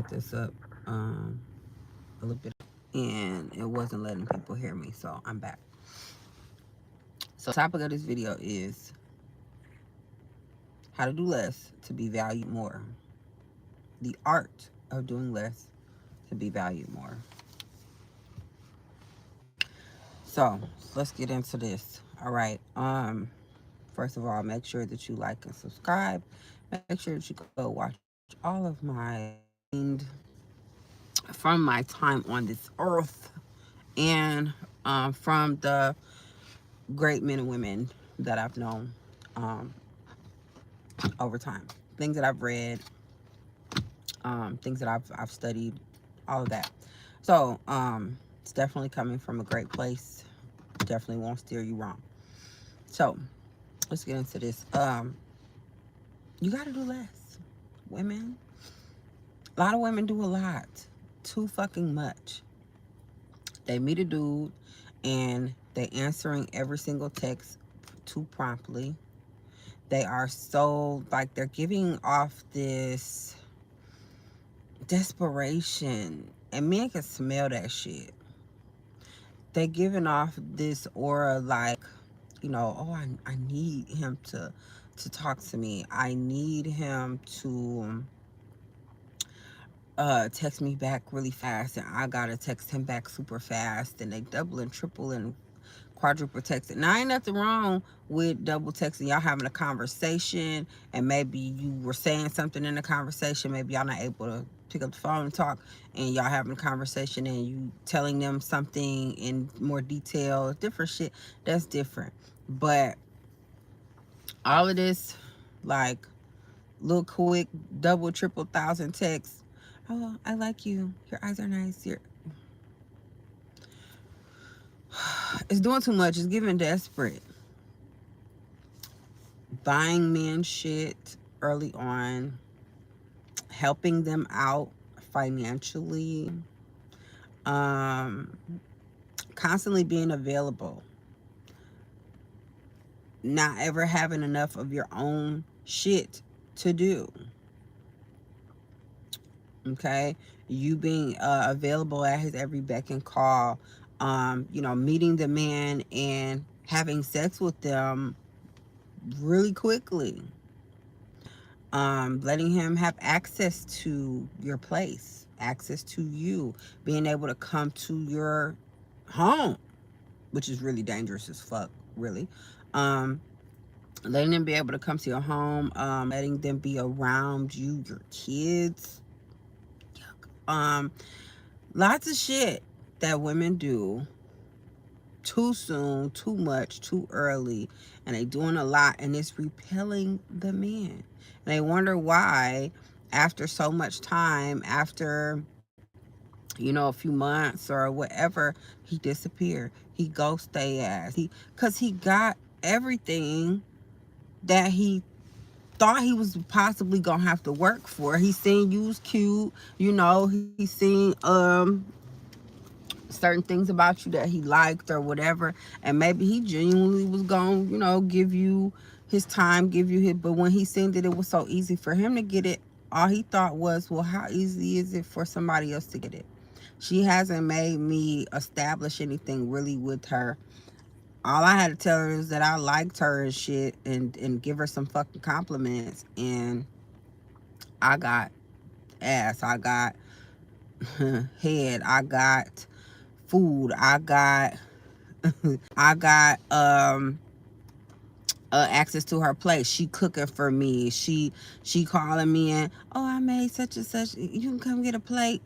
this up a little bit, and it wasn't letting people hear me, so I'm back. So the topic of this video is how to do less to be valued more. The art of doing less to be valued more. So let's get into this. All right. First of all, make sure that you like and subscribe. Make sure that you go watch all of my from my time on this earth, and from the great men and women that I've known um, over time. Things that I've read, things that I've studied, all of that. So it's definitely coming from a great place. Definitely won't steer you wrong. So let's get into this. You got to do less, women. A lot of women do a lot, too fucking much. They meet a dude and they answering every single text too promptly. They are so, like, they're giving off this desperation, and men can smell that shit. They giving off this aura like, oh, I need him to talk to me. I need him to text me back really fast, and I gotta text him back super fast. And they double and triple and quadruple texting. Now, ain't nothing wrong with double texting. Y'all having a conversation, and maybe you were saying something in the conversation. Maybe y'all not able to pick up the phone and talk, and y'all having a conversation, and you telling them something in more detail, different shit. That's different. But all of this, like, little quick double, triple thousand texts. Oh, I like you. Your eyes are nice. It's doing too much. It's giving desperate. Buying men shit early on, helping them out financially, um, constantly being available, not ever having enough of your own shit to do. Okay, you being available at his every beck and call, meeting the man and having sex with them really quickly, letting him have access to your place, access to you, being able to come to your home, which is really dangerous as fuck, really. Um, letting them be able to come to your home, letting them be around you, your kids. Um, Lots of shit that women do too soon, too much, too early, and they doing a lot, and it's repelling the man. And they wonder why, after so much time, after a few months or whatever, he disappeared. He ghost they ass. Cause he got everything that he thought he was possibly gonna have to work for. He seen you was cute, he seen certain things about you that he liked or whatever, and maybe he genuinely was gonna give you his time, give you his, but when he seen that it was so easy for him to get it, all he thought was, well, how easy is it for somebody else to get it? She hasn't made me establish anything really with her. All I had to tell her is that I liked her and shit, and give her some fucking compliments, and I got ass, I got head, I got food, I got access to her place. She cooking for me. She calling me and, oh, I made such and such. You can come get a plate.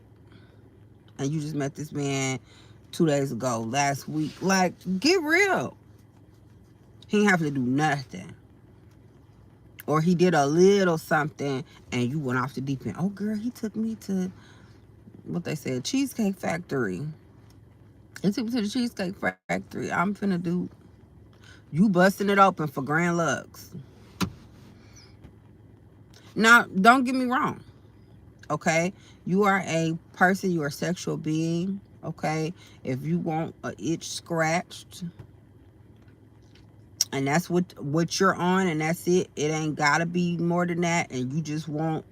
And you just met this man 2 days ago, last week. Like, get real. He didn't have to do nothing. Or he did a little something and you went off the deep end. Oh, girl, he took me to what they said, Cheesecake Factory. He took me to the Cheesecake Factory. I'm finna do, you busting it open for Grand Lux. Now, don't get me wrong, okay? You are a person, you are a sexual being, okay? If you want a itch scratched, and that's what you're on, and that's it, it ain't gotta be more than that, and you just want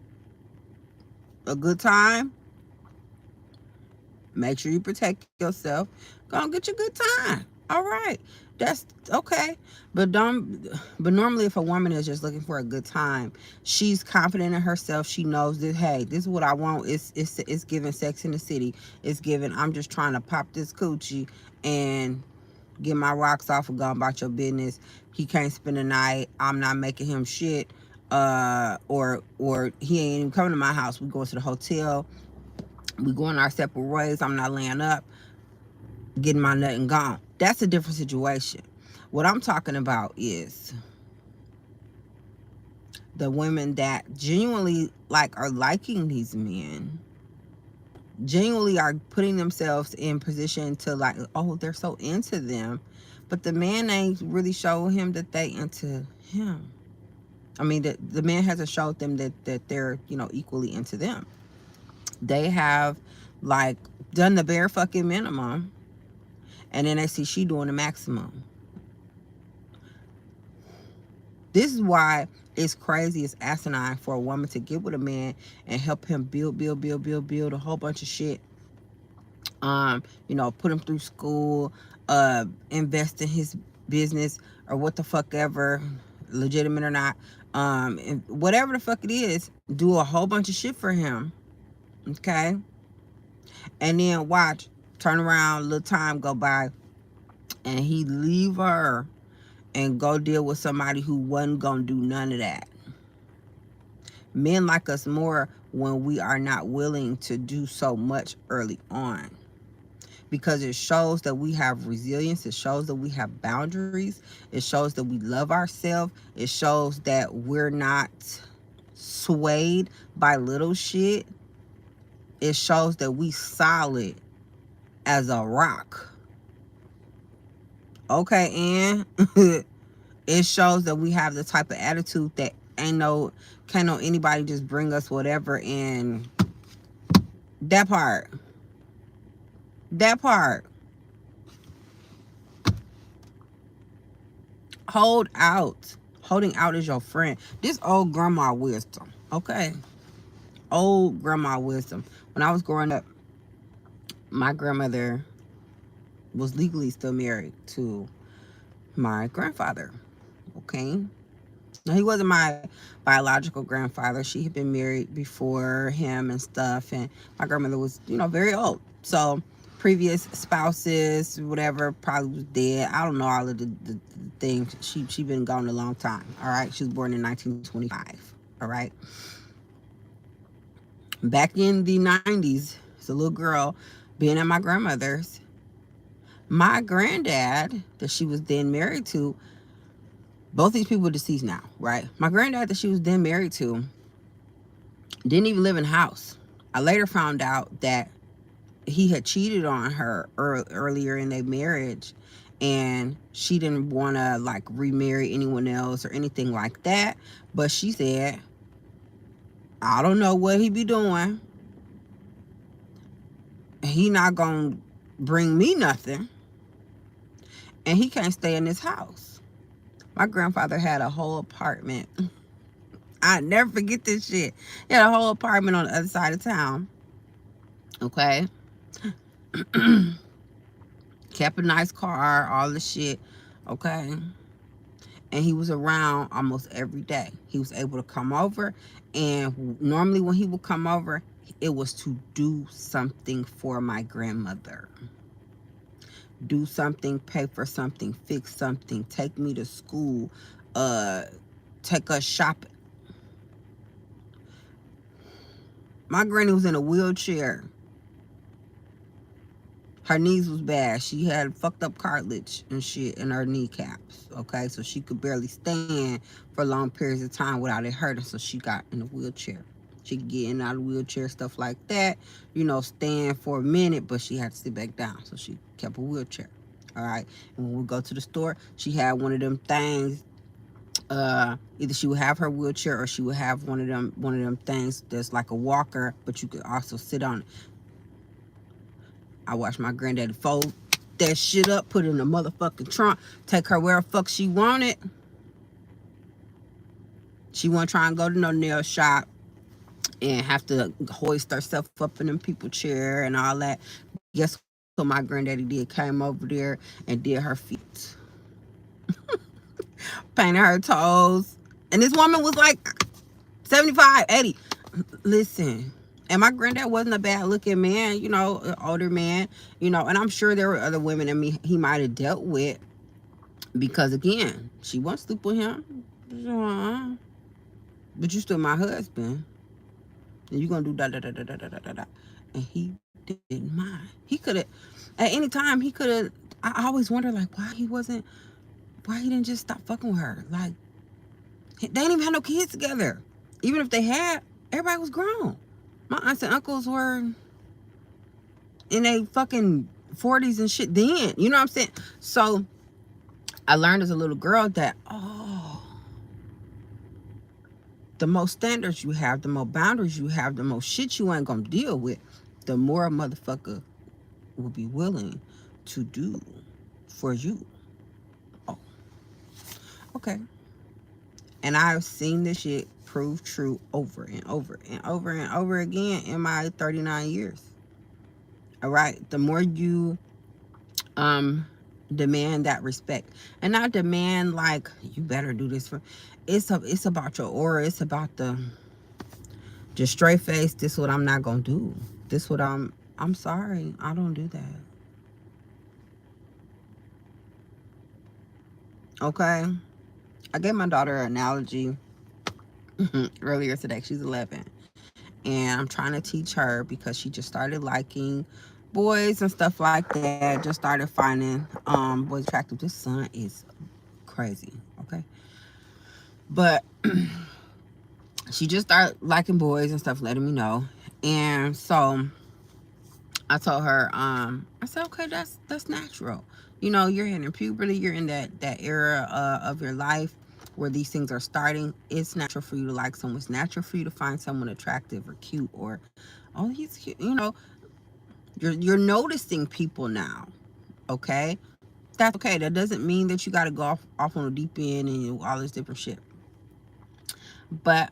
a good time, Make sure you protect yourself. Go and get your good time. All right. That's okay. But normally if a woman is just looking for a good time, she's confident in herself. She knows that, hey, this is what I want. It's giving Sex in the City. It's giving, I'm just trying to pop this coochie and get my rocks off and go about your business. He can't spend the night. I'm not making him shit. Or he ain't even coming to my house. We go to the hotel. We going our separate ways. I'm not laying up, getting my nut and gone. That's a different situation. What I'm talking about is the women that genuinely like are liking these men, genuinely are putting themselves in position to like, oh, they're so into them, but the man ain't really showed him that they into him. I mean, the man hasn't showed them that they're, equally into them. They have like done the bare fucking minimum, and then they see she doing the maximum. This is why it's crazy, it's asinine for a woman to get with a man and help him build a whole bunch of shit. Put him through school, invest in his business or what the fuck ever, legitimate or not. And whatever the fuck it is, do a whole bunch of shit for him. Okay? And then watch, turn around, little time go by, and he leave her and go deal with somebody who wasn't gonna do none of that. Men like us more when we are not willing to do so much early on, because it shows that we have resilience. It shows that we have boundaries. It shows that we love ourselves. It shows that we're not swayed by little shit. It shows that we solid as a rock. Okay, and it shows that we have the type of attitude that can't no anybody just bring us whatever. And that part hold out. Holding out is your friend. This old grandma wisdom. Okay, old grandma wisdom. When I was growing up, my grandmother was legally still married to my grandfather. Okay, now he wasn't my biological grandfather. She had been married before him and stuff, and my grandmother was, very old. So previous spouses, whatever, probably was dead. I don't know all of the things. She been gone a long time. All right, she was born in 1925. All right, back in the 90s, as a little girl, being at my grandmother's, my granddad that she was then married to, both these people are deceased now, right? My granddad that she was then married to didn't even live in the house. I later found out that he had cheated on her earlier in their marriage, and she didn't want to like remarry anyone else or anything like that. But she said, I don't know what he be doing. He not gonna bring me nothing, and he can't stay in this house. My grandfather had a whole apartment. I never forget this shit. He had a whole apartment on the other side of town. Okay. Kept a nice car, all the shit. Okay. And he was around almost every day. He was able to come over. And normally when he would come over, it was to do something for my grandmother. Do something, pay for something, fix something, take me to school, take us shopping. My granny was in a wheelchair. Her knees was bad. She had fucked up cartilage and shit in her kneecaps. Okay, so she could barely stand for long periods of time without it hurting. So she got in a wheelchair. She could get in and out of the wheelchair, stuff like that. Stand for a minute, but she had to sit back down. So she kept a wheelchair. All right. And when we go to the store, she had one of them things. Either she would have her wheelchair or she would have one of them things that's like a walker, but you could also sit on it. I watched my granddaddy fold that shit up, put it in the motherfucking trunk, take her where the fuck she wanted. She wasn't trying to go to no nail shop and have to hoist herself up in them people chair and all that. Guess what my granddaddy did? Came over there and did her feet, painted her toes. And this woman was like 75, 80. Listen, and my granddad wasn't a bad looking man, you know, an older man, you know, and I'm sure there were other women that he might have dealt with because, again, she won't sleep with him. But you still my husband. And you gonna do da da da da da da da da. And he didn't mind. He could have, at any time, he could have. I always wonder, like, why he didn't just stop fucking with her. Like, they didn't even have no kids together. Even if they had, everybody was grown. My aunts and uncles were in their fucking 40s and shit then. You know what I'm saying? So I learned as a little girl that, oh, the more standards you have, the more boundaries you have, the more shit you ain't gonna deal with, the more a motherfucker will be willing to do for you. Oh, okay. And I've seen this shit prove true over and over and over and over again in my 39 years. All right. The more you um demand that respect, and not demand like you better do this for, it's about your aura. It's about the just straight face. This is what I'm not gonna do. This what I'm sorry. I don't do that. Okay. I gave my daughter an analogy earlier today. She's 11. And I'm trying to teach her because she just started liking boys and stuff like that. Just started finding boys attractive. This son is crazy. Okay. But she just started liking boys and stuff, letting me know. And so I told her, I said, okay, that's natural. You know, you're in puberty, you're in that era of your life where these things are starting. It's natural for you to like someone. It's natural for you to find someone attractive or cute or, oh, he's cute. You know, you're noticing people now. Okay, that's okay. That doesn't mean that you got to go off on a deep end and all this different shit. But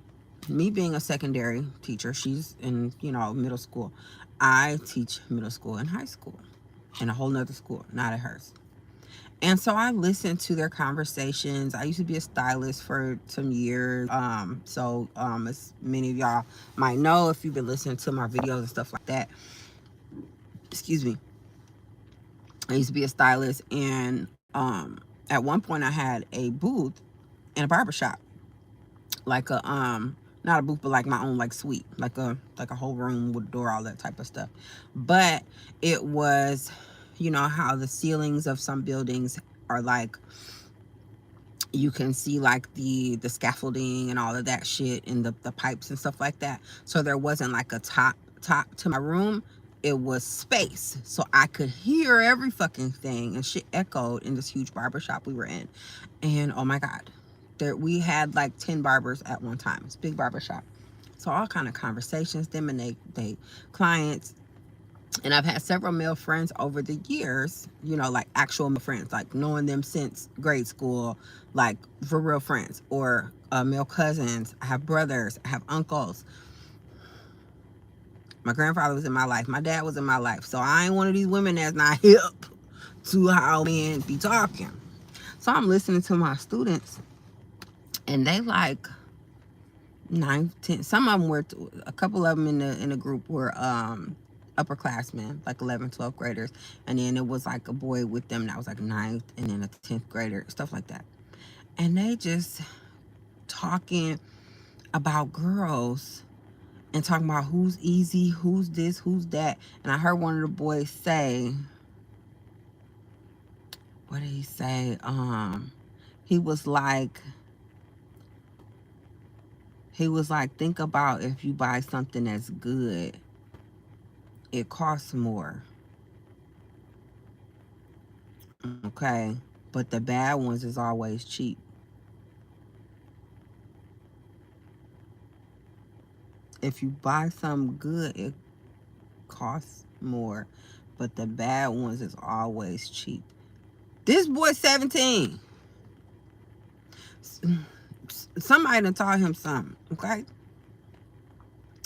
me being a secondary teacher, she's in, you know, middle school. I teach middle school and high school in a whole nother school, not at hers. And so I listened to their conversations. I used to be a stylist for some years. As many of y'all might know, if you've been listening to my videos and stuff like that, excuse me, I used to be a stylist. And at one point I had a booth in a barbershop, like a not a booth, but like my own like suite, like a whole room with a door, all that type of stuff. But it was, you know how the ceilings of some buildings are like, you can see like the scaffolding and all of that shit and the pipes and stuff like that. So there wasn't like a top to my room. It was space, so I could hear every fucking thing, and shit echoed in this huge barbershop we were in. And oh my god, there we had like 10 barbers at one time. It's a big barbershop. So all kind of conversations, them and they clients. And I've had several male friends over the years, you know, like actual male friends, like knowing them since grade school, like for real friends, or male cousins. I have brothers, I have uncles. My grandfather was in my life. My dad was in my life. So I ain't one of these women that's not hip to how men be talking. So I'm listening to my students, and they like 9, 10. Some of them were, a couple of them in the group were upperclassmen, like 11, 12 graders. And then it was like a boy with them that was like ninth, and then a 10th grader, stuff like that. And they just talking about girls and talking about who's easy, who's this, who's that. And I heard one of the boys say, what did he say? He was like, think about if you buy something that's good, it costs more. Okay. But the bad ones is always cheap. If you buy something good, it costs more. But the bad ones is always cheap. This boy's 17. Somebody done taught him something, okay?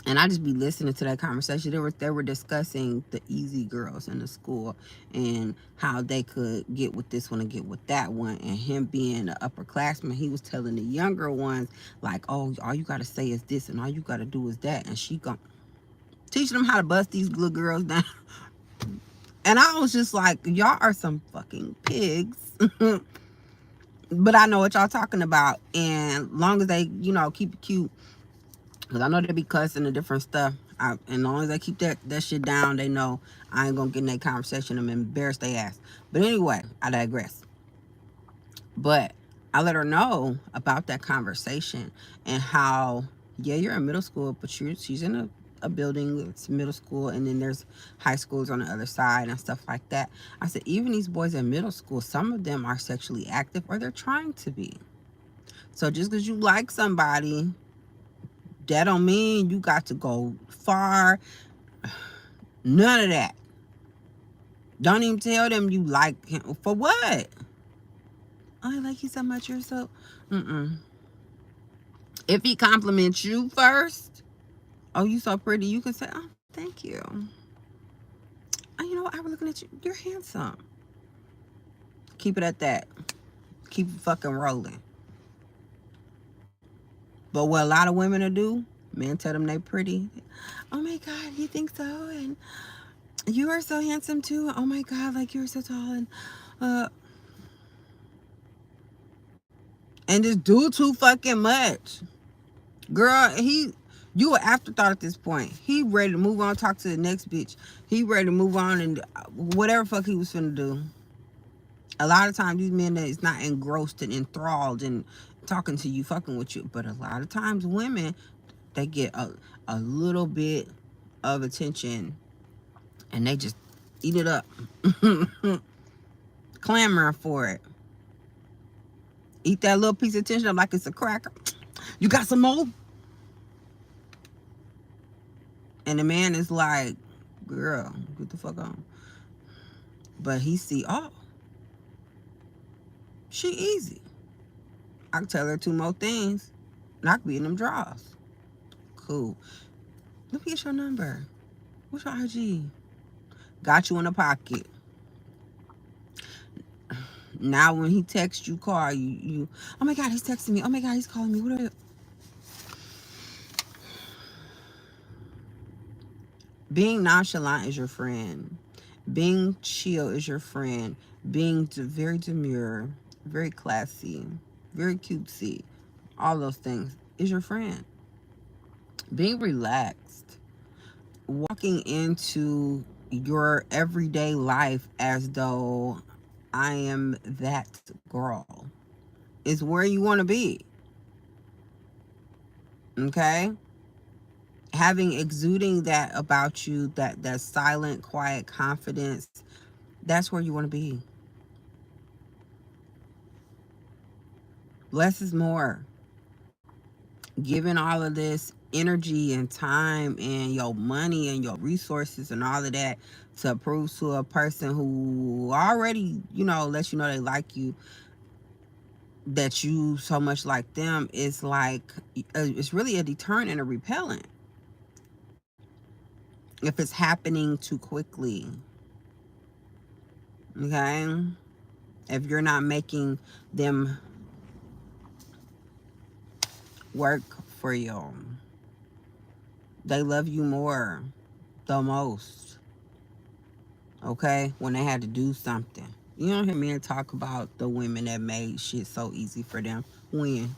And I just be listening to that conversation. They were discussing the easy girls in the school and how they could get with this one and get with that one. And him being an upperclassman, he was telling the younger ones like, "Oh, all you gotta say is this, and all you gotta do is that." And she gonna teaching them how to bust these little girls down. And I was just like, y'all are some fucking pigs. But I know what y'all talking about. And long as they, keep it cute, because I know they be cussing and different stuff. And long as they keep that shit down, they know I ain't gonna get in that conversation and embarrass their ass. But anyway, I digress. But I let her know about that conversation and how, yeah, you're in middle school, but she's in a building, it's middle school, and then there's high schools on the other side and stuff like that. I said, even these boys in middle school, some of them are sexually active or they're trying to be. So just because you like somebody, that don't mean you got to go far. None of that. Don't even tell them you like him. For what? Oh, I like you so much. You're so... Mm-mm. If he compliments you first, oh, you so pretty, you can say, oh, thank you. Oh, you know what? I was looking at you. You're handsome. Keep it at that. Keep it fucking rolling. But what a lot of women will do, men tell them they pretty. Oh my God, you think so? And you are so handsome too. Oh my God, like you're so tall uh and just do too fucking much. Girl, you an afterthought at this point. He ready to move on, talk to the next bitch. He ready to move on and whatever fuck he was finna do. A lot of times these men that is not engrossed and enthralled and talking to you, fucking with you. But a lot of times women, they get a little bit of attention and they just eat it up. Clamoring for it. Eat that little piece of attention up like it's a cracker. You got some more? And the man is like, girl, get the fuck on. But he see, oh, she easy. I can tell her 2 more things and I can be in them drawers. Cool. Let me get your number. What's your IG? Got you in the pocket. Now when he texts you, call you, oh my God, he's texting me. Oh my God, he's calling me. What are you? Being nonchalant is your friend. Being chill is your friend. Being very demure, very classy, very cutesy, all those things is your friend. Being relaxed, walking into your everyday life as though I am that girl is where you want to be. Okay? Having exuding that about you, that silent, quiet confidence, that's where you want to be. Less is more. Giving all of this energy and time and your money and your resources and all of that to prove to a person who already, lets you know they like you, that you so much like them, is like, it's really a deterrent and a repellent if it's happening too quickly. Okay? If you're not making them work for you, they love you more, the most. Okay? When they had to do something. You don't hear men talk about the women that made shit so easy for them. When?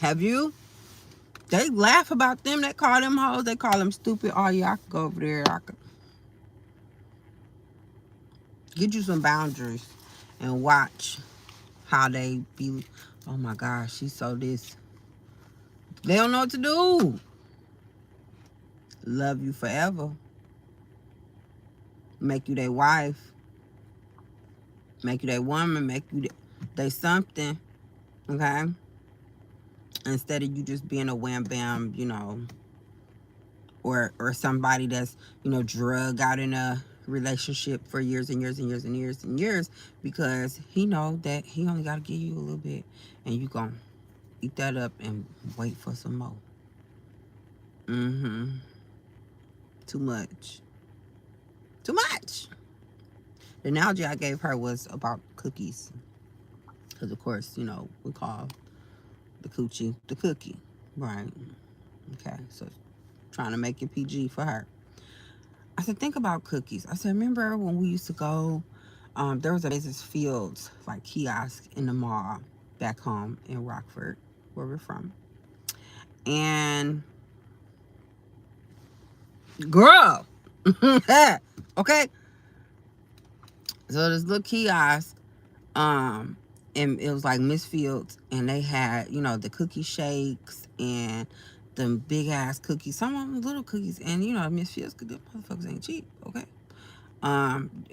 Have you? They laugh about them. They call them hoes. They call them stupid. Oh, yeah, I could go over there. I could get you some boundaries and watch how they be. Oh, my gosh, she's so this. They don't know what to do. Love you forever. Make you their wife. Make you their woman. Make you they something. Okay? Instead of you just being a wham bam, or somebody that's, drug out in a relationship for years and years and years and years and years, because he know that he only got to give you a little bit and you gonna eat that up and wait for some more. Mm-hmm. Too much. Too much. The analogy I gave her was about cookies. Because, of course, we call the coochie the cookie. Right. Okay. So, trying to make it PG for her. I said, think about cookies. I said, remember when we used to go, there was a Mrs. Fields, like, kiosk in the mall back home in Rockford, where we're from. And, girl, okay. So, this little kiosk, and it was like Miss Fields, and they had, the cookie shakes and them big ass cookies. Some of them little cookies, and Miss Fields, them motherfuckers ain't cheap, okay?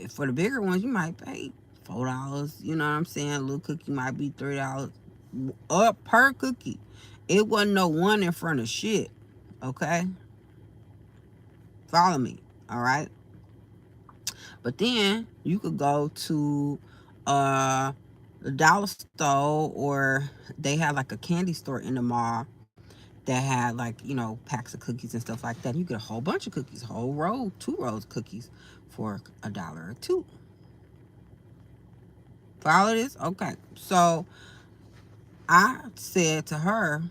For the bigger ones, you might pay $4. You know what I'm saying? A little cookie might be $3 up per cookie. It wasn't no one in front of shit, okay? Follow me, all right? But then you could go to the dollar store, or they had like a candy store in the mall that had like, packs of cookies and stuff like that. You get a whole bunch of cookies, whole row, 2 rows of cookies for $1 or two. Follow this? Okay. So I said to her,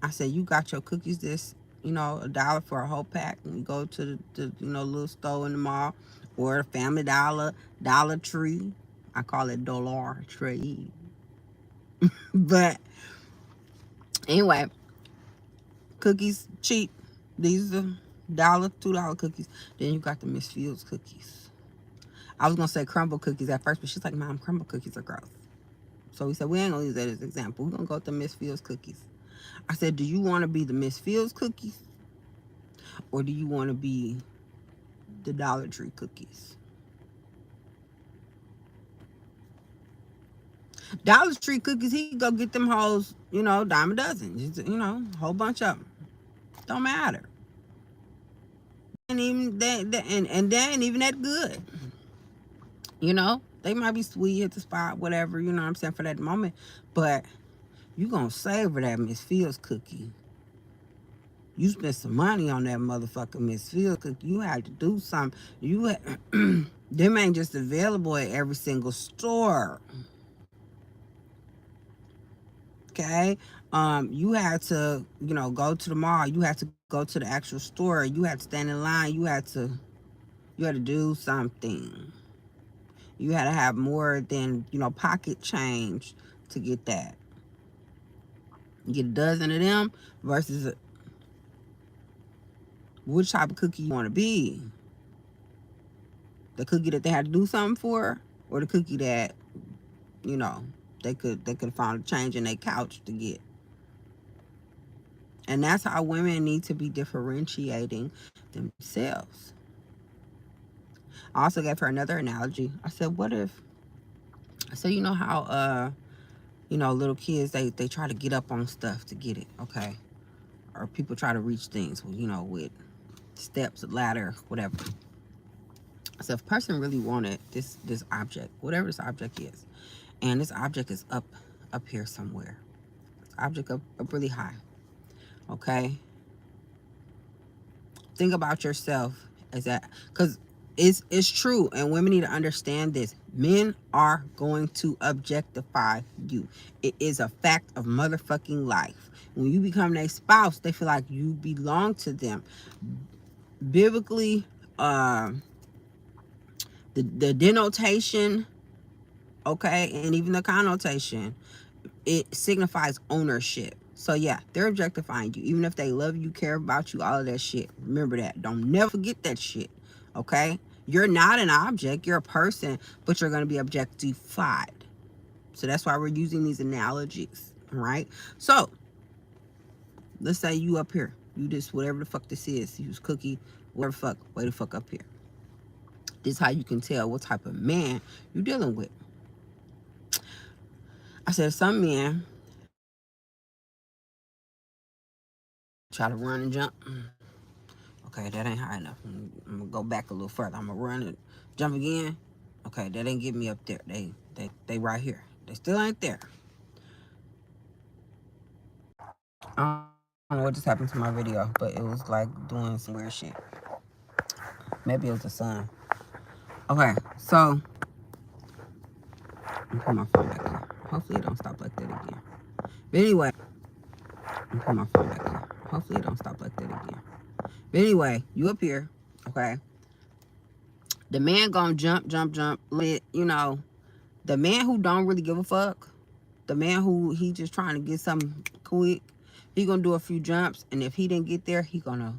I said, you got your cookies this, $1 for a whole pack. And you go to the little store in the mall, or Family Dollar, Dollar Tree. I call it Dollar Tree. But anyway, cookies cheap. These are $1, $2 cookies. Then you got the Miss Fields cookies. I was gonna say crumble cookies at first, but she's like, Mom, crumble cookies are gross. So we said we ain't gonna use that as an example. We're gonna go with the Miss Fields cookies. I said, do you want to be the Miss Fields cookies, or do you want to be the Dollar Tree cookies? Dollar Tree cookies, he go get them hoes, dime a dozen, just, a whole bunch of them. Don't matter. And even that, and they ain't even that good. They might be sweet at the spot, whatever. You know what I'm saying, for that moment, but you gonna savor that Miss Fields cookie. You spent some money on that motherfucking Miss Fields cookie. You had to do something. Them ain't just available at every single store. Okay. You had to, go to the mall. You had to go to the actual store. You had to stand in line. You had to do something. You had to have more than, pocket change to get that. You get a dozen of them versus which type of cookie you want to be. The cookie that they had to do something for, or the cookie that, you know, they could find a change in their couch to get. And that's how women need to be differentiating themselves. I also gave her another analogy. I said, what if, so you know how little kids, they try to get up on stuff to get it, okay? Or people try to reach things with, with steps, ladder, whatever. So if a person really wanted this object, whatever this object is, and this object is up here somewhere, this object up really high, okay? Think about yourself as that, because it's true, and women need to understand this. Men are going to objectify you. It is a fact of motherfucking life. When you become their spouse, they feel like you belong to them. Biblically, the denotation, okay, and even the connotation, it signifies ownership. So yeah, they're objectifying you. Even if they love you, care about you, all of that shit. Remember that. Don't never forget that shit. Okay? You're not an object, you're a person, but you're gonna be objectified. So that's why we're using these analogies. Right? So let's say you up here. You just whatever the fuck this is. Use cookie, whatever fuck, way the fuck up here. This is how you can tell what type of man you're dealing with. I said some men try to run and jump. Okay, that ain't high enough. I'm gonna go back a little further. I'm gonna run and jump again. Okay, that ain't getting me up there. They right here. They still ain't there. I don't know what just happened to my video, but it was like doing some weird shit. Maybe it was the sun. Okay, so I'm put my phone back here. Hopefully it don't stop like that again. But anyway, I'm put my phone back here. Hopefully it don't stop like that again. But anyway, you up here, okay? The man gonna jump, you know, the man who don't really give a fuck, the man who he just trying to get something quick, he gonna do a few jumps, and if he didn't get there, he gonna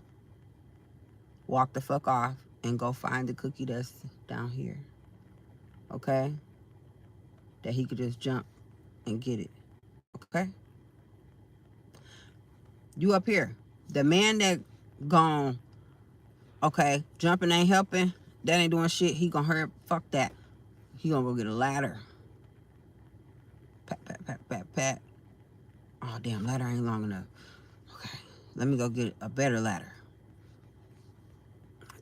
walk the fuck off and go find the cookie that's down here, okay? That he could just jump and get it, okay? You up here. The man that gone, okay, jumping ain't helping, that ain't doing shit, he gonna hurry, fuck that. He gonna go get a ladder. Pat, pat, pat, pat, pat. Oh, damn, ladder ain't long enough. Okay, let me go get a better ladder.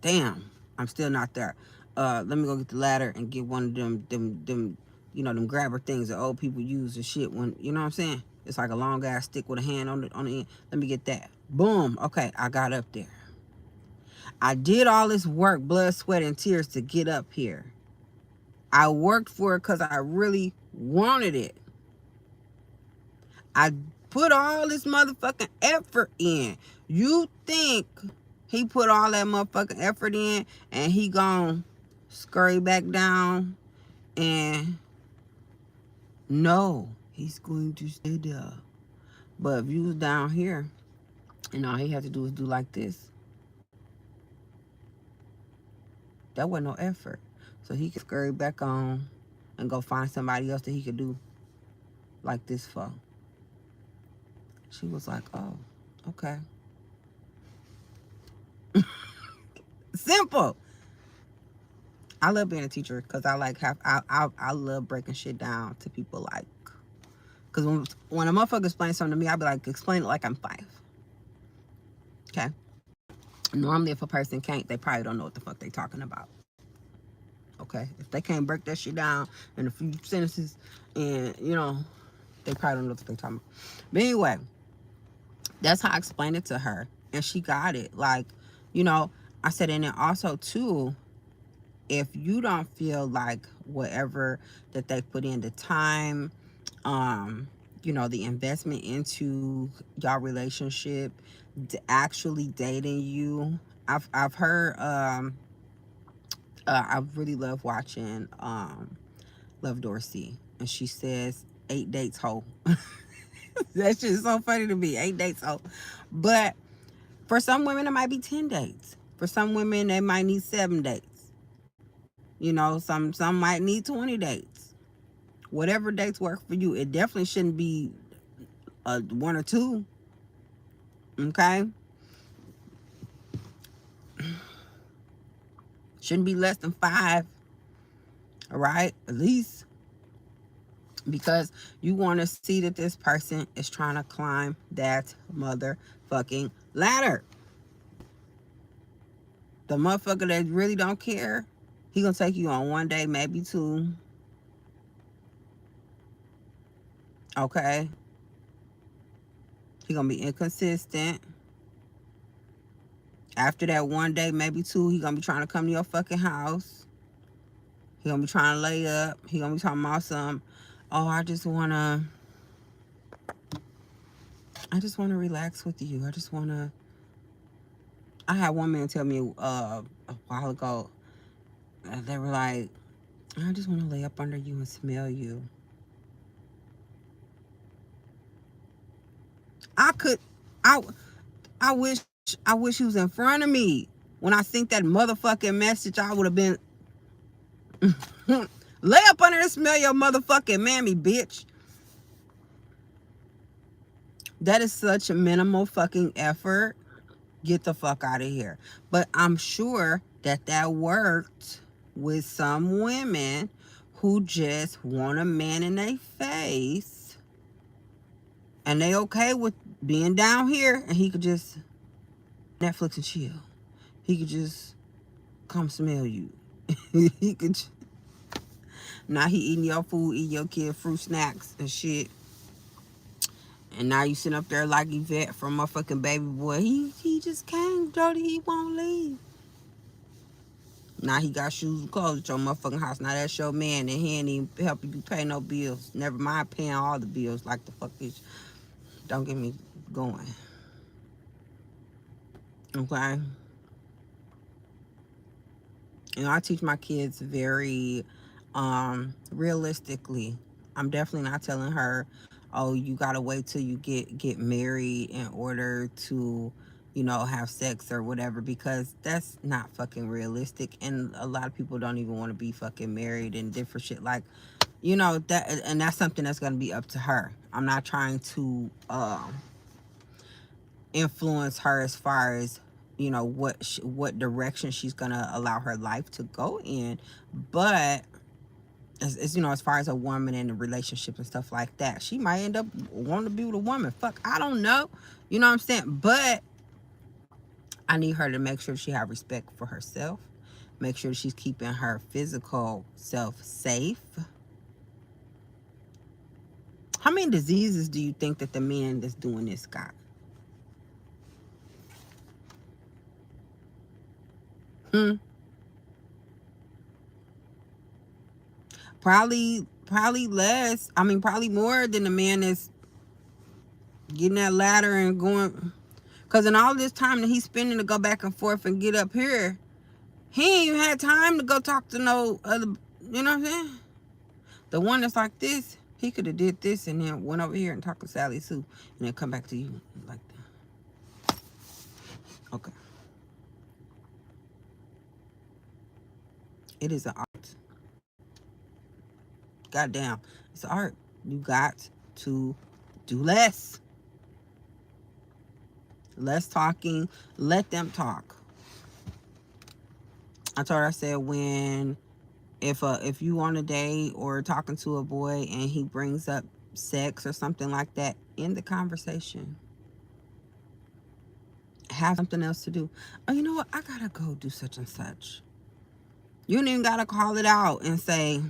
Damn, I'm still not there. Let me go get the ladder and get one of them, you know, them grabber things that old people use and shit when, you know what I'm saying? It's like a long ass stick with a hand on the end. Let me get that. Boom. Okay, I got up there. I did all this work, blood, sweat, and tears to get up here. I worked for it because I really wanted it. I put all this motherfucking effort in. You think he put all that motherfucking effort in and he gonna scurry back down? And no, he's going to stay there. But if you was down here and all he had to do was do like this, that wasn't no effort. So he could scurry back on and go find somebody else that he could do like this for. She was like, oh, okay. Simple. I love being a teacher because I like I love breaking shit down to people, like, because when a motherfucker explains something to me, I'll be like, explain it like I'm 5. Okay. Normally, if a person can't, they probably don't know what the fuck they talking about. Okay. If they can't break that shit down in a few sentences, and you know, they probably don't know what they talking about. But anyway, that's how I explained it to her, and she got it. Like, you know, I said, and then also too, if you don't feel like whatever that they put in, the time, you know, the investment into y'all relationship, actually dating you. I've heard, I really love watching Love Dorsey, and she says 8 dates whole. That shit is so funny to me. 8 dates whole. But for some women, it might be 10 dates. For some women, they might need 7 dates. You know, some might need 20 dates. Whatever dates work for you. It definitely shouldn't be 1 or 2. Okay? Shouldn't be less than 5. All right? At least. Because you want to see that this person is trying to climb that motherfucking ladder. The motherfucker that really don't care, he gonna take you on 1 day, maybe 2. Okay? He gonna be inconsistent. After that 1 day, maybe 2, he gonna be trying to come to your fucking house. He gonna be trying to lay up. He gonna be talking about some, oh, I just wanna relax with you. I had one man tell me a while ago, they were like, I just want to lay up under you and smell you. I wish he was in front of me. When I sent that motherfucking message, I would have been, lay up under and smell your motherfucking mammy, bitch. That is such a minimal fucking effort. Get the fuck out of here. But I'm sure that worked with some women who just want a man in their face, and they okay with being down here, and he could just Netflix and chill. He could just come smell you. He could. Now he eating your food, eating your kid fruit snacks and shit, And now you sitting up there like Yvette from motherfucking Baby Boy. He just came, Jody. He won't leave. Now he got shoes and clothes at your motherfucking house. Now that's your man, and he ain't even helping you pay no bills. Never mind paying all the bills. Like the fuck is. Don't get me going. Okay. You know, I teach my kids very realistically. I'm definitely not telling her, oh, you gotta wait till you get married in order to, you know, have sex or whatever, because that's not fucking realistic. And a lot of people don't even want to be fucking married and different shit. Like, you know, that, and that's something that's gonna be up to her. I'm not trying to influence her as far as, you know, what direction she's gonna allow her life to go in. But as you know, as far as a woman in a relationship and stuff like that, she might end up wanting to be with a woman. Fuck, I don't know. You know what I'm saying? But I need her to make sure she have respect for herself, make sure she's keeping her physical self safe. How many diseases do you think that the man that's doing this got? Probably less. I mean, probably more than the man that's getting that ladder and going. Because in all this time that he's spending to go back and forth and get up here, he ain't even had time to go talk to no other. You know what I'm saying? The one that's like this, he could have did this and then went over here and talked to Sally Sue and then come back to you like that. Okay. It is an art. Goddamn. It's an art. You got to do less. Less talking. Let them talk. I told her, I said, if you on a date or talking to a boy and he brings up sex or something like that, end the conversation. Have something else to do. Oh, you know what? I gotta go do such and such. You don't even gotta call it out and say,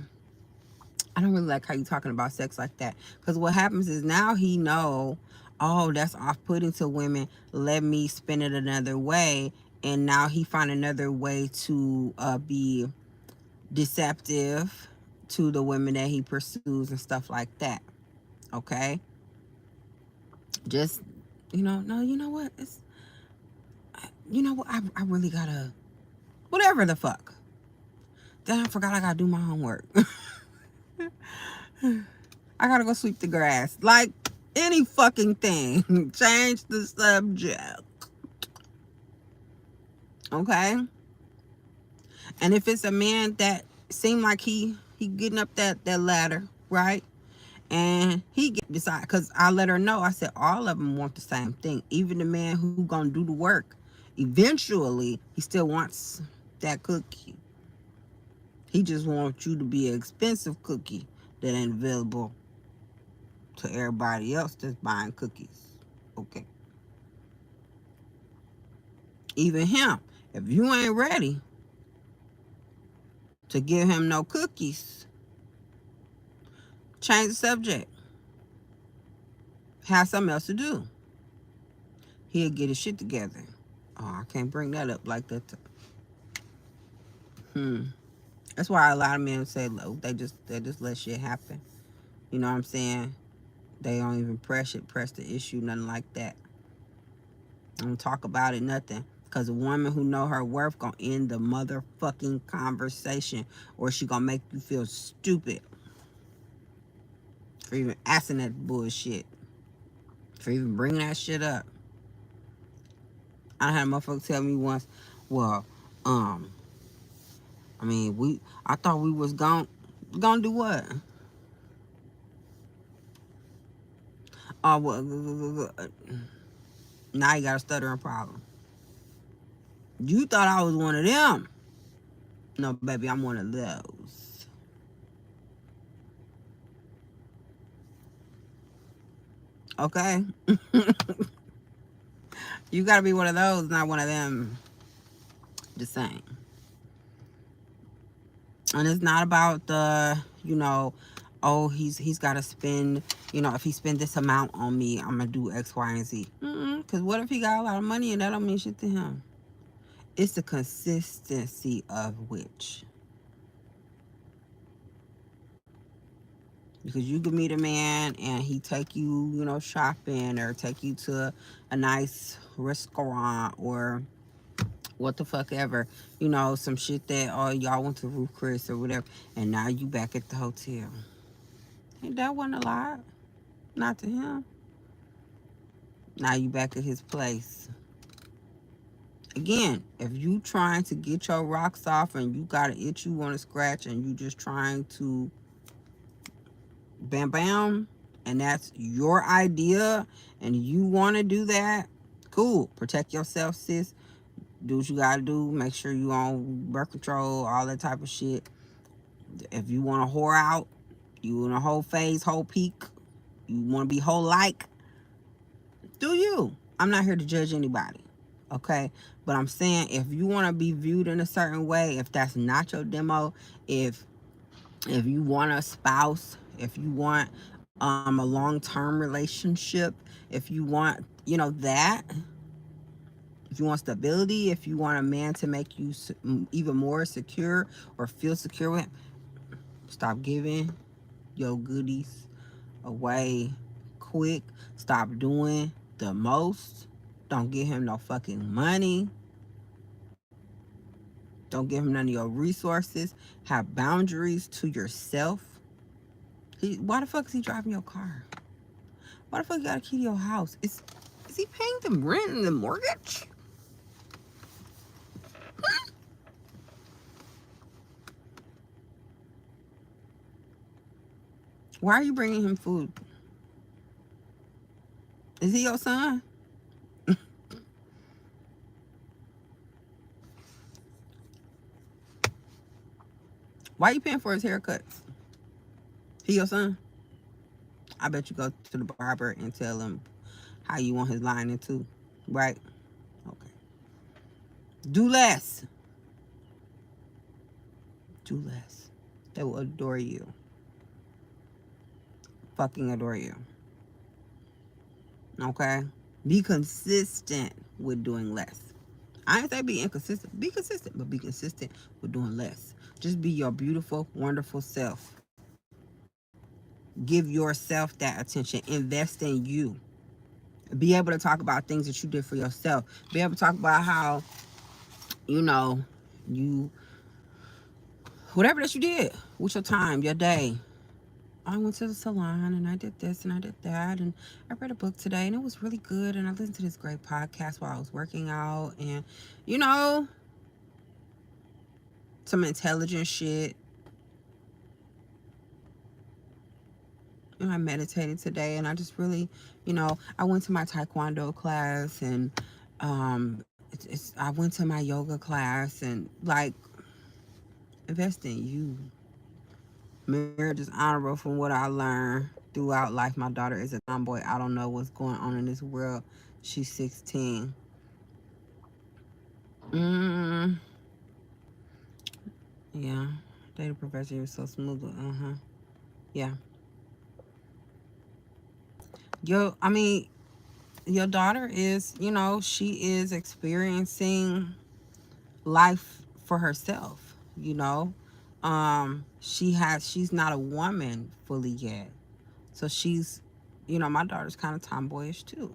I don't really like how you talking about sex like that. Because what happens is now he know, oh, that's off-putting to women. Let me spin it another way. And now he find another way to be deceptive to the women that he pursues and stuff like that. Okay? Just, you know, no, you know what? You know what? I really gotta, whatever the fuck. Then I forgot I gotta do my homework. I gotta go sweep the grass. Like any fucking thing. Change the subject. Okay? And if it's a man that seem like he getting up that ladder, right? And he get beside, because I let her know, I said all of them want the same thing. Even the man who gonna do the work, eventually he still wants that cookie. He just wants you to be an expensive cookie that ain't available to everybody else that's buying cookies. Okay. Even him, if you ain't ready to give him no cookies, change the subject. Have something else to do. He'll get his shit together. Oh, I can't bring that up like that. That's why a lot of men say, look, they just let shit happen. You know what I'm saying? They don't even press the issue, nothing like that. Don't talk about it, nothing. Because a woman who know her worth gonna end the motherfucking conversation, or she gonna make you feel stupid for even asking that bullshit, for even bringing that shit up. I had a motherfucker tell me once, well, I mean, I thought we was gonna do what? Oh, well, now you got a stuttering problem. You thought I was one of them. No, baby, I'm one of those. Okay? You gotta be one of those, not one of them. Just saying. And it's not about the, you know, Oh, he's got to spend, if he spend this amount on me, I'm gonna do X, Y, and Z. Because what if he got a lot of money and that don't mean shit to him? It's the consistency of which. Because you could meet a man and he take you, shopping, or take you to a nice restaurant, or what the fuck ever, some shit that, oh, y'all went to Ruth Chris or whatever, and now you back at the hotel. And that wasn't a lot. Not to him. Now you back at his place. Again, if you trying to get your rocks off and you got an itch you want to scratch and you just trying to bam bam, and that's your idea and you want to do that, cool. Protect yourself, sis. Do what you gotta do. Make sure you on birth control, all that type of shit. If you want to whore out, you in a whole phase, whole peak, you want to be whole like, do you. I'm not here to judge anybody, okay? But I'm saying, if you want to be viewed in a certain way, if that's not your demo, if you want a spouse, if you want a long-term relationship, if you want, that, if you want stability, if you want a man to make you even more secure or feel secure with, stop giving your goodies away quick. Stop doing the most. Don't give him no fucking money. Don't give him none of your resources. Have boundaries to yourself. Why the fuck is he driving your car? Why the fuck you got a key to your house? Is he paying the rent and the mortgage? Why are you bringing him food? Is he your son? Why are you paying for his haircuts? He your son? I bet you go to the barber and tell him how you want his lining too, right? Okay. Do less. Do less. They will adore you. Fucking adore you. Okay? Be consistent with doing less. I ain't say be inconsistent. Be consistent, but be consistent with doing less. Just be your beautiful, wonderful self. Give yourself that attention. Invest in you. Be able to talk about things that you did for yourself. Be able to talk about how, you, whatever that you did with your time, your day. I went to the salon and I did this and I did that, and I read a book today and it was really good, and I listened to this great podcast while I was working out, and some intelligent shit. I meditated today, and I just really, I went to my taekwondo class, and I went to my yoga class, and like, invest in you. Marriage is honorable from what I learned throughout life. My daughter is a tomboy. I don't know what's going on in this world. She's 16. Yeah. Data professor, you're so smooth. Yeah. Your daughter is, she is experiencing life for herself, she's not a woman fully yet. So she's, my daughter's kind of tomboyish too,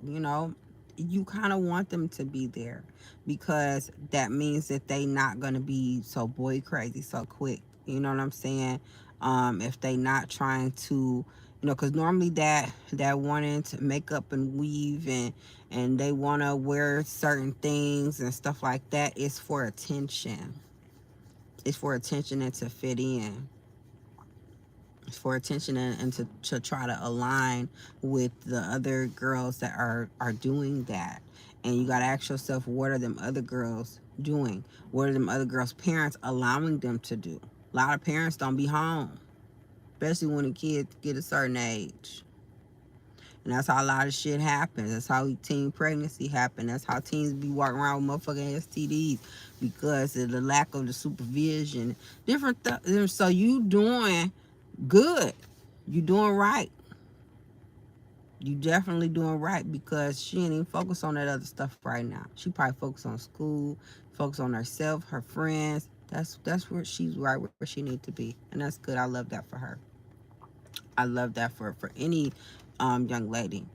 you kind of want them to be there, because that means that they not going to be so boy crazy so quick. You know what I'm saying? If they not trying to, because normally that wanting to make up and weave, and they want to wear certain things and stuff like that is for attention. It's for attention and to fit in. It's for attention and to try to align with the other girls that are doing that. And you got to ask yourself, what are them other girls doing? What are them other girls' parents allowing them to do? A lot of parents don't be home, especially when the kids get a certain age. And that's how a lot of shit happens. That's how teen pregnancy happens. That's how teens be walking around with motherfucking STDs, because of the lack of the supervision. So you doing good. You doing right. You definitely doing right because she ain't even focused on that other stuff right now. She probably focused on school, focused on herself, her friends. That's where she's right where she need to be, and that's good. I love that for her. I love that for any young lady.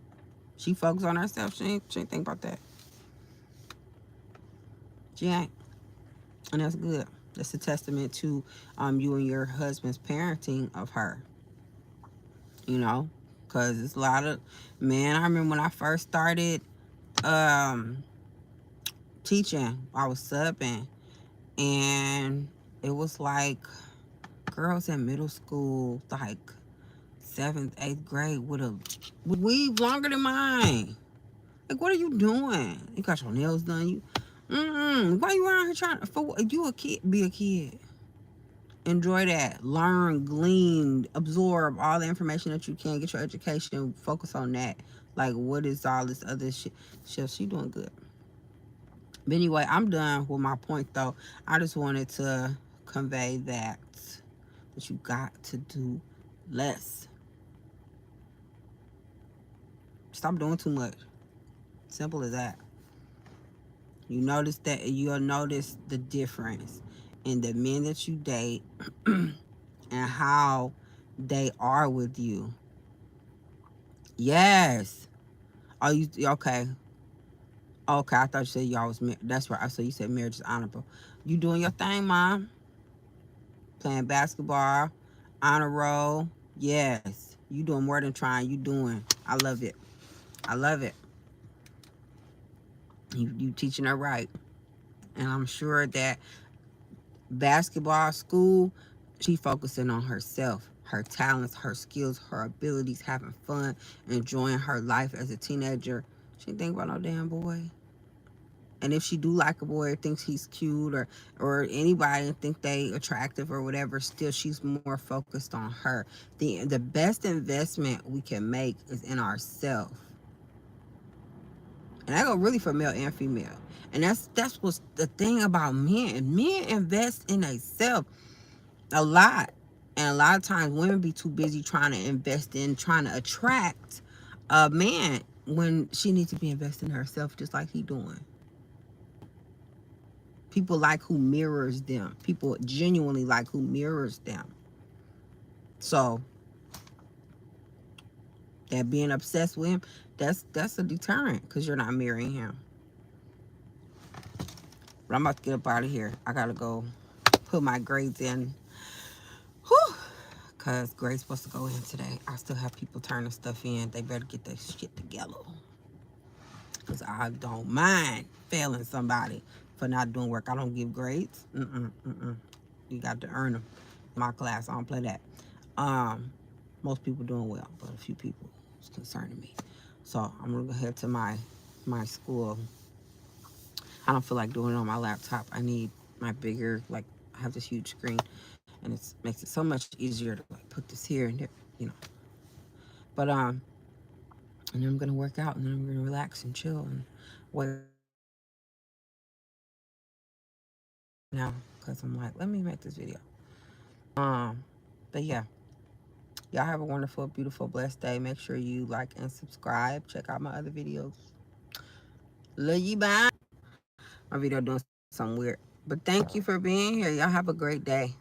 She focused on herself. She ain't think about that. She ain't, and that's good. That's a testament to you and your husband's parenting of her. You know, because it's a lot of man. I remember when I first started um teaching, I was subbing, and it was like girls in middle school, like seventh, eighth grade, with weave longer than mine. Like, what are you doing? You got your nails done. Why you around here trying to? For you a kid? Be a kid. Enjoy that. Learn, glean, absorb all the information that you can. Get your education. Focus on that. Like, what is all this other shit? She doing good. But anyway, I'm done with my point though. I just wanted to convey that you got to do less. Stop doing too much. Simple as that. You'll notice the difference in the men that you date and how they are with you. Yes. Oh, you okay? Okay, I thought you said y'all was married. That's right. So you said marriage is honorable. You doing your thing, mom? Playing basketball, honor roll. Yes, you doing more than trying. You doing. I love it. I love it. You teaching her right, and I'm sure that basketball school, she focusing on herself, her talents, her skills, her abilities, having fun, enjoying her life as a teenager. She ain't think about no damn boy. And if she do like a boy or thinks he's cute or anybody think they attractive or whatever, still she's more focused on her. The best investment we can make is in ourselves. And that go really for male and female. And that's what's the thing about men. Men invest in themselves a lot. And a lot of times women be too busy trying to invest in trying to attract a man when she needs to be investing in herself just like he doing. People like who mirrors them. People genuinely like who mirrors them. So that being obsessed with him, that's a deterrent because you're not mirroring him. But I'm about to get up out of here. I gotta go put my grades in. Whew. Cause grades supposed to go in today. I still have people turning stuff in. They better get their shit together. Cause I don't mind failing somebody for not doing work. I don't give grades. You got to earn them. My class, I don't play that. Most people doing well, but a few people is concerning me. So I'm gonna go ahead to my school. I don't feel like doing it on my laptop. I need my bigger, like I have this huge screen, and it makes it so much easier to like put this here and there. But and then I'm gonna work out, and then I'm gonna relax and chill and wait now because I'm like, let me make this video. But yeah, y'all have a wonderful, beautiful, blessed day. Make sure you like and subscribe. Check out my other videos. Love you, bye. My video doing something weird. But thank you for being here. Y'all have a great day.